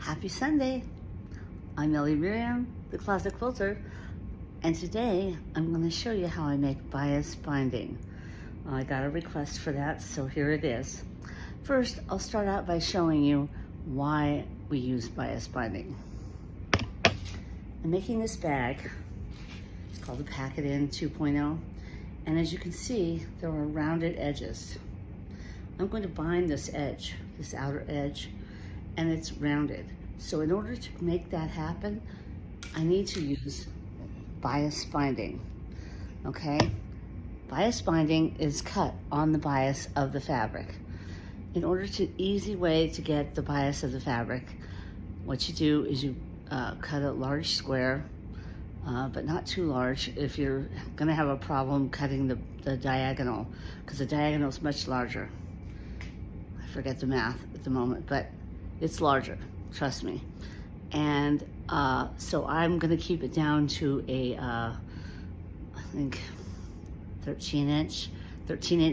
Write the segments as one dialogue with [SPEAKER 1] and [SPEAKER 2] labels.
[SPEAKER 1] Happy Sunday. I'm Ellie Miriam, the Closet Quilter, and today I'm going to show you how I make bias binding. I got a request for that, so here it is. First, I'll start out by showing you why we use bias binding. I'm making this bag. It's called the Pack It In 2.0, and as you can see, there are rounded edges. I'm going to bind this edge, this outer edge, and it's rounded. So in order to make that happen, I need to use bias binding, okay? Bias binding is cut on the bias of the fabric. In order to easy way to get the bias of the fabric, what you do is you cut a large square, but not too large if you're gonna have a problem cutting the diagonal, because the diagonal is much larger. I forget the math at the moment, but it's larger, trust me. And so I'm gonna keep it down to a, I think 13 inch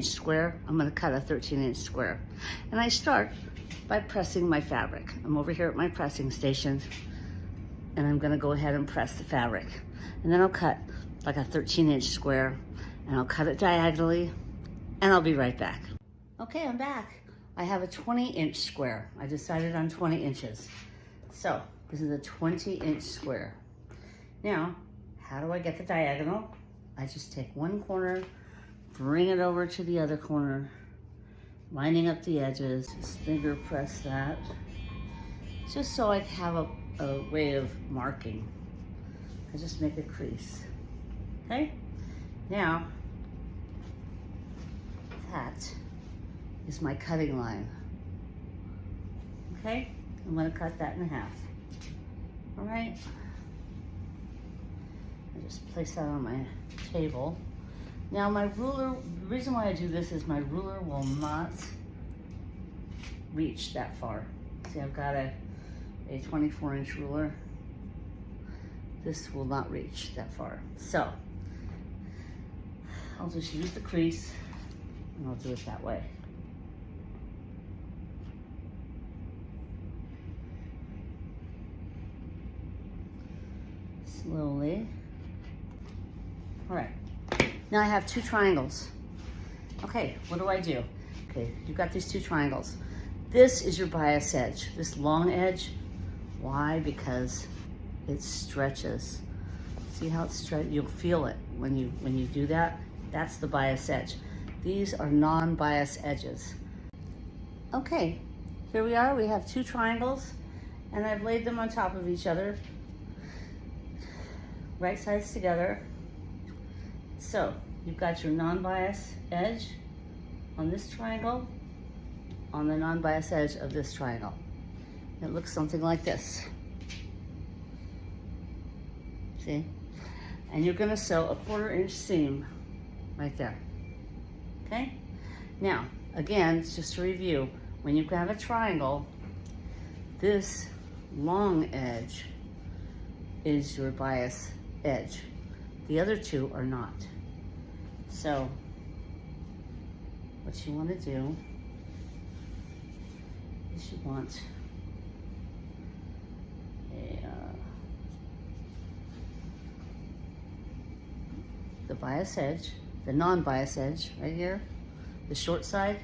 [SPEAKER 1] square. I'm gonna cut a 13-inch square. And I start by pressing my fabric. I'm over here at my pressing station, and I'm gonna go ahead and press the fabric. And then I'll cut like a 13-inch square, and I'll cut it diagonally, and I'll be right back. Okay, I'm back. I have a 20-inch square. I decided on 20 inches. So this is a 20-inch square. Now, how do I get the diagonal? I just take one corner, bring it over to the other corner, lining up the edges, just finger press that, just so I have a way of marking. I just make a crease, okay? Now, that is my cutting line, okay? I'm gonna cut that in half, all right? I just place that on my table. Now my ruler, the reason why I do this is my ruler will not reach that far. See, I've got a 24-inch ruler. This will not reach that far. So, I'll just use the crease and I'll do it that way. Slowly. All right, now I have two triangles. Okay, what do I do? Okay, you've got these two triangles. This is your bias edge, this long edge. Why? Because it stretches. See how it stretches? You'll feel it when you do that. That's the bias edge. These are non-bias edges. Okay, here we are. We have two triangles, and I've laid them on top of each other, right sides together. So you've got your non-bias edge on this triangle, on the non-bias edge of this triangle. It looks something like this. See? And you're gonna sew a 1/4-inch seam right there. Okay? Now, again, just to review, when you have a triangle, this long edge is your bias edge. The other two are not. So, what you want to do is you want the bias edge, the non-bias edge right here, the short side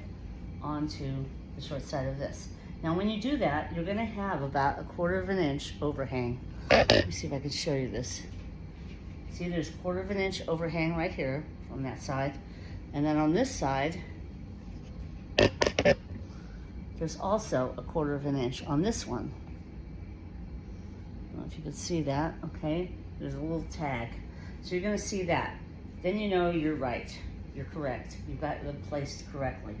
[SPEAKER 1] onto the short side of this. Now when you do that, you're going to have about a 1/4 inch overhang. Let me see if I can show you this. See, there's a 1/4 inch overhang right here on that side. And then on this side, there's also a 1/4 inch on this one. I don't know if you can see that, okay? There's a little tag. So you're gonna see that. Then you know you're right, you're correct. You've got it placed correctly.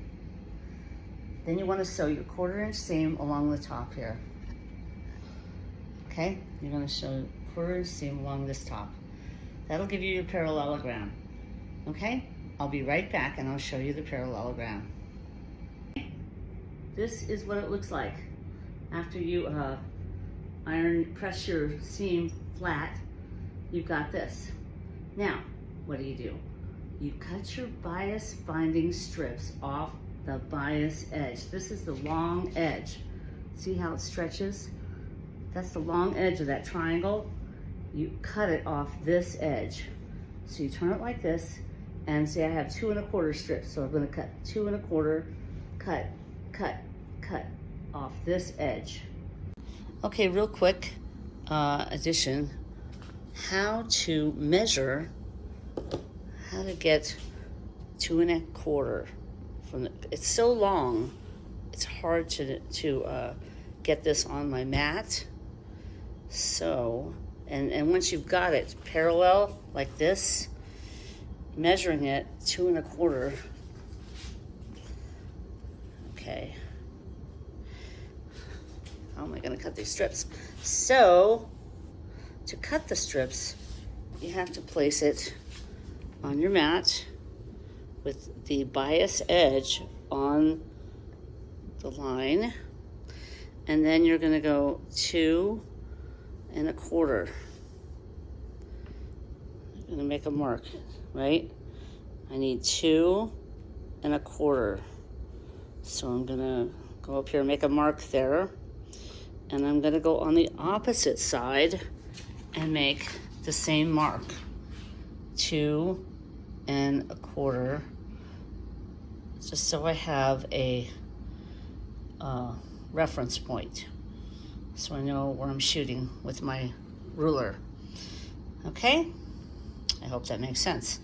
[SPEAKER 1] Then you wanna sew your 1/4 inch seam along the top here. Okay, you're gonna sew 1/4 inch seam along this top. That'll give you your parallelogram, okay? I'll be right back and I'll show you the parallelogram. This is what it looks like after you press your seam flat. You've got this. Now, what do? You cut your bias binding strips off the bias edge. This is the long edge. See how it stretches? that's the long edge of that triangle. You cut it off this edge. So you turn it like this, and see I have 2 1/4 strips. So I'm gonna cut 2 1/4, cut, cut, cut off this edge. Okay, real quick addition, how to measure, how to get 2 1/4 from the, it's so long, it's hard to get this on my mat. So, and once you've got it parallel like this, measuring it 2 1/4, okay. How am I gonna cut these strips? So, to cut the strips, you have to place it on your mat with the bias edge on the line, and then you're gonna go 2 1/4. I'm gonna make a mark, right? I need 2 1/4. So I'm gonna go up here and make a mark there, and I'm gonna go on the opposite side and make the same mark, 2 1/4, just so I have a reference point, so I know where I'm shooting with my ruler. Okay, I hope that makes sense.